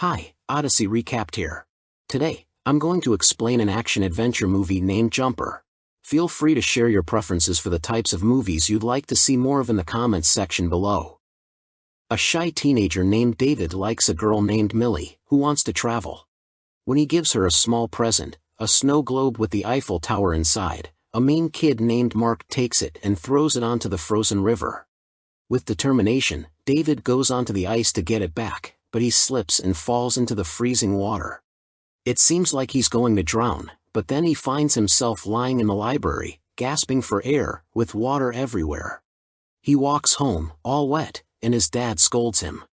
Hi, Odyssey Recapped here. Today, I'm going to explain an action-adventure movie named Jumper. Feel free to share your preferences for the types of movies you'd like to see more of in the comments section below. A shy teenager named David likes a girl named Millie, who wants to travel. When he gives her a small present, a snow globe with the Eiffel Tower inside, a mean kid named Mark takes it and throws it onto the frozen river. With determination, David goes onto the ice to get it back, but he slips and falls into the freezing water. It seems like he's going to drown, but then he finds himself lying in the library, gasping for air, with water everywhere. He walks home, all wet, and his dad scolds him.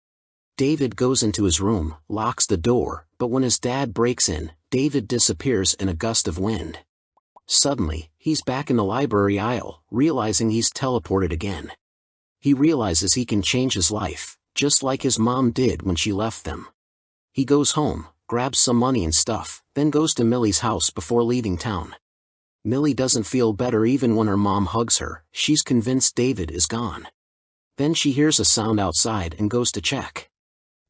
David goes into his room, locks the door, but when his dad breaks in, David disappears in a gust of wind. Suddenly, he's back in the library aisle, realizing he's teleported again. He realizes he can change his life, just like his mom did when she left them. He goes home, grabs some money and stuff, then goes to Millie's house before leaving town. Millie doesn't feel better even when her mom hugs her. She's convinced David is gone. Then she hears a sound outside and goes to check.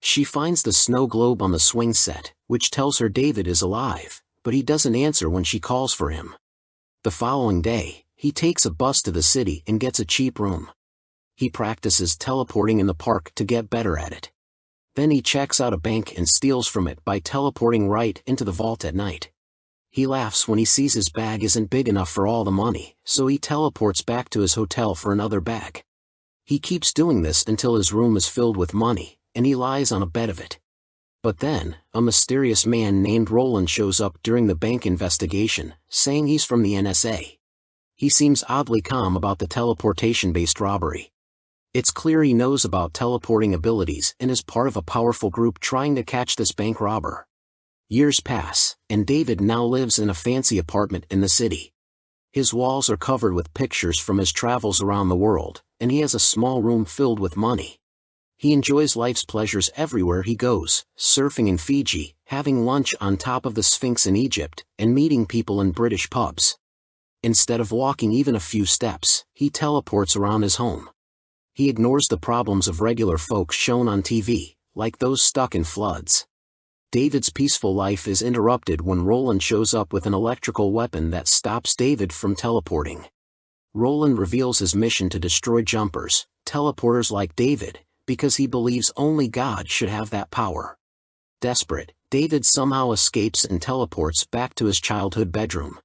She finds the snow globe on the swing set, which tells her David is alive, but he doesn't answer when she calls for him. The following day, he takes a bus to the city and gets a cheap room. He practices teleporting in the park to get better at it. Then he checks out a bank and steals from it by teleporting right into the vault at night. He laughs when he sees his bag isn't big enough for all the money, so he teleports back to his hotel for another bag. He keeps doing this until his room is filled with money, and he lies on a bed of it. But then, a mysterious man named Roland shows up during the bank investigation, saying he's from the NSA. He seems oddly calm about the teleportation-based robbery. It's clear he knows about teleporting abilities and is part of a powerful group trying to catch this bank robber. Years pass, and David now lives in a fancy apartment in the city. His walls are covered with pictures from his travels around the world, and he has a small room filled with money. He enjoys life's pleasures everywhere he goes, surfing in Fiji, having lunch on top of the Sphinx in Egypt, and meeting people in British pubs. Instead of walking even a few steps, he teleports around his home. He ignores the problems of regular folks shown on TV, like those stuck in floods. David's peaceful life is interrupted when Roland shows up with an electrical weapon that stops David from teleporting. Roland reveals his mission to destroy jumpers, teleporters like David, because he believes only God should have that power. Desperate, David somehow escapes and teleports back to his childhood bedroom.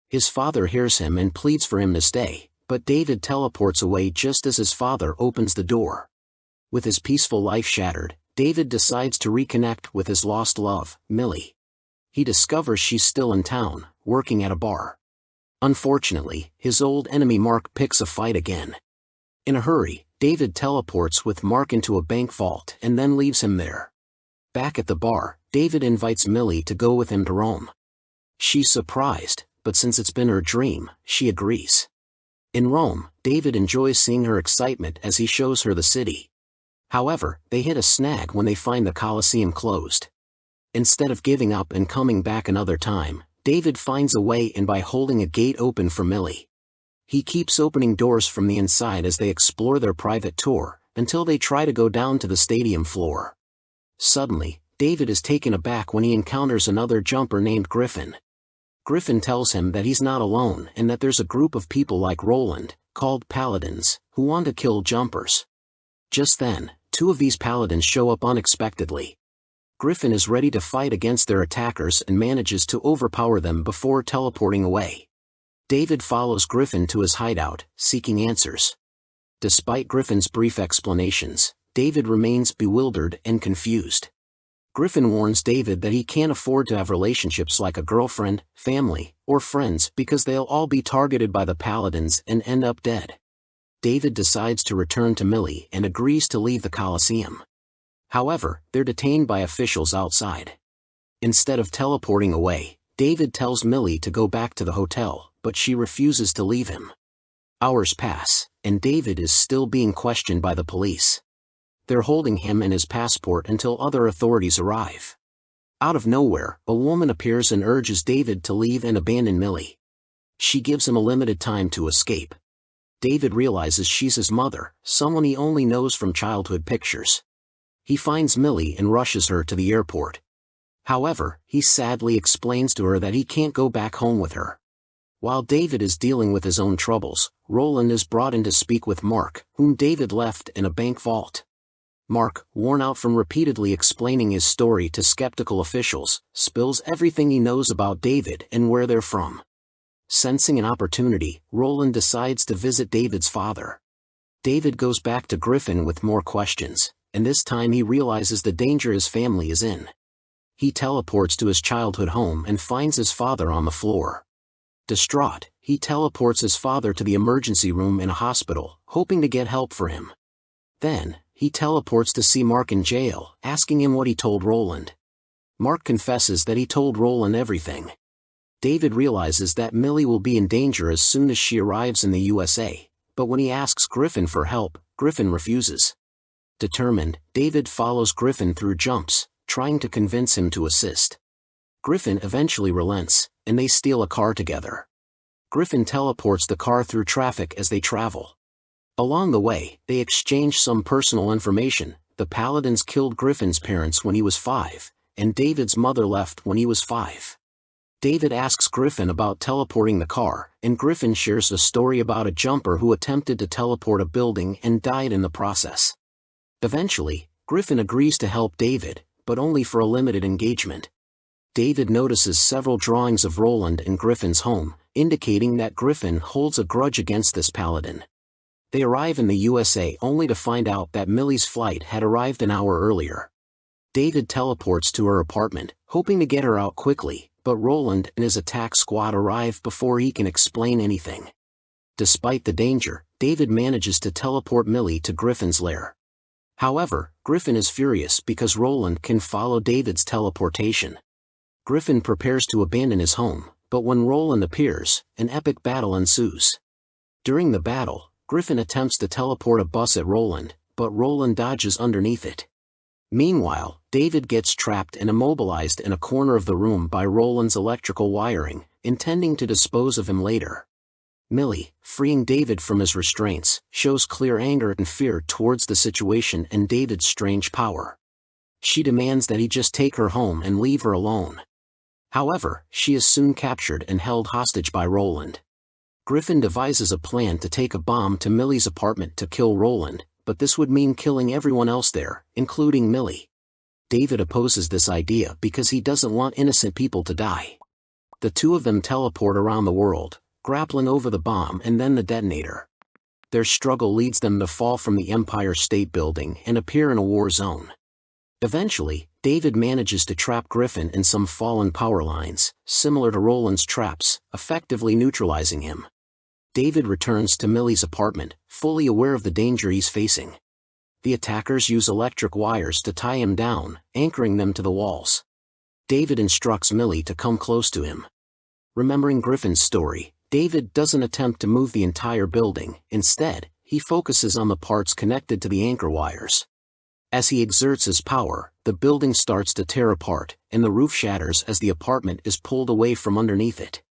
His father hears him and pleads for him to stay, but David teleports away just as his father opens the door. With his peaceful life shattered, David decides to reconnect with his lost love, Millie. He discovers she's still in town, working at a bar. Unfortunately, his old enemy Mark picks a fight again. In a hurry, David teleports with Mark into a bank vault and then leaves him there. Back at the bar, David invites Millie to go with him to Rome. She's surprised, but since it's been her dream, she agrees. In Rome, David enjoys seeing her excitement as he shows her the city. However, they hit a snag when they find the Colosseum closed. Instead of giving up and coming back another time, David finds a way in by holding a gate open for Millie. He keeps opening doors from the inside as they explore their private tour, until they try to go down to the stadium floor. Suddenly, David is taken aback when he encounters another jumper named Griffin. Griffin tells him that he's not alone and that there's a group of people like Roland, called paladins, who want to kill jumpers. Just then, two of these paladins show up unexpectedly. Griffin is ready to fight against their attackers and manages to overpower them before teleporting away. David follows Griffin to his hideout, seeking answers. Despite Griffin's brief explanations, David remains bewildered and confused. Griffin warns David that he can't afford to have relationships like a girlfriend, family, or friends because they'll all be targeted by the paladins and end up dead. David decides to return to Millie and agrees to leave the Colosseum. However, they're detained by officials outside. Instead of teleporting away, David tells Millie to go back to the hotel, but she refuses to leave him. Hours pass, and David is still being questioned by the police. They're holding him and his passport until other authorities arrive. Out of nowhere, a woman appears and urges David to leave and abandon Millie. She gives him a limited time to escape. David realizes she's his mother, someone he only knows from childhood pictures. He finds Millie and rushes her to the airport. However, he sadly explains to her that he can't go back home with her. While David is dealing with his own troubles, Roland is brought in to speak with Mark, whom David left in a bank vault. Mark, worn out from repeatedly explaining his story to skeptical officials, spills everything he knows about David and where they're from. Sensing an opportunity, Roland decides to visit David's father. David goes back to Griffin with more questions, and this time he realizes the danger his family is in. He teleports to his childhood home and finds his father on the floor. Distraught, he teleports his father to the emergency room in a hospital, hoping to get help for him. Then, he teleports to see Mark in jail, asking him what he told Roland. Mark confesses that he told Roland everything. David realizes that Millie will be in danger as soon as she arrives in the USA, but when he asks Griffin for help, Griffin refuses. Determined, David follows Griffin through jumps, trying to convince him to assist. Griffin eventually relents, and they steal a car together. Griffin teleports the car through traffic as they travel. Along the way, they exchange some personal information. The Paladins killed Griffin's parents when he was 5, and David's mother left when he was 5. David asks Griffin about teleporting the car, and Griffin shares a story about a jumper who attempted to teleport a building and died in the process. Eventually, Griffin agrees to help David, but only for a limited engagement. David notices several drawings of Roland in Griffin's home, indicating that Griffin holds a grudge against this paladin. They arrive in the USA only to find out that Millie's flight had arrived an hour earlier. David teleports to her apartment, hoping to get her out quickly, but Roland and his attack squad arrive before he can explain anything. Despite the danger, David manages to teleport Millie to Griffin's lair. However, Griffin is furious because Roland can follow David's teleportation. Griffin prepares to abandon his home, but when Roland appears, an epic battle ensues. During the battle, Griffin attempts to teleport a bus at Roland, but Roland dodges underneath it. Meanwhile, David gets trapped and immobilized in a corner of the room by Roland's electrical wiring, intending to dispose of him later. Millie, freeing David from his restraints, shows clear anger and fear towards the situation and David's strange power. She demands that he just take her home and leave her alone. However, she is soon captured and held hostage by Roland. Griffin devises a plan to take a bomb to Millie's apartment to kill Roland, but this would mean killing everyone else there, including Millie. David opposes this idea because he doesn't want innocent people to die. The two of them teleport around the world, grappling over the bomb and then the detonator. Their struggle leads them to fall from the Empire State Building and appear in a war zone. Eventually, David manages to trap Griffin in some fallen power lines, similar to Roland's traps, effectively neutralizing him. David returns to Millie's apartment, fully aware of the danger he's facing. The attackers use electric wires to tie him down, anchoring them to the walls. David instructs Millie to come close to him. Remembering Griffin's story, David doesn't attempt to move the entire building. Instead, he focuses on the parts connected to the anchor wires. As he exerts his power, the building starts to tear apart, and the roof shatters as the apartment is pulled away from underneath it.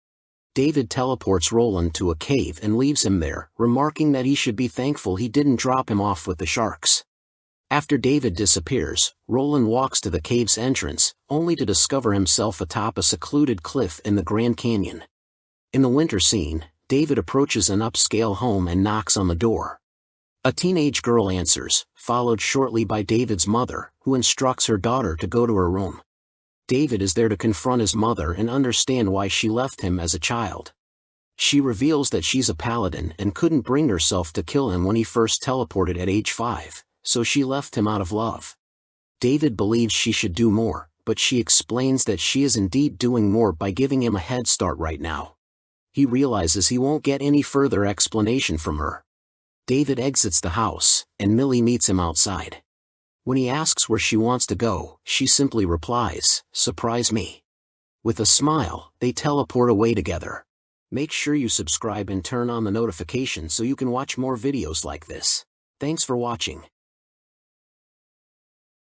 David teleports Roland to a cave and leaves him there, remarking that he should be thankful he didn't drop him off with the sharks. After David disappears, Roland walks to the cave's entrance, only to discover himself atop a secluded cliff in the Grand Canyon. In the winter scene, David approaches an upscale home and knocks on the door. A teenage girl answers, followed shortly by David's mother, who instructs her daughter to go to her room. David is there to confront his mother and understand why she left him as a child. She reveals that she's a paladin and couldn't bring herself to kill him when he first teleported at age 5, so she left him out of love. David believes she should do more, but she explains that she is indeed doing more by giving him a head start right now. He realizes he won't get any further explanation from her. David exits the house, and Millie meets him outside. When he asks where she wants to go, she simply replies, "Surprise me." With a smile, they teleport away together. Make sure you subscribe and turn on the notifications so you can watch more videos like this. Thanks for watching.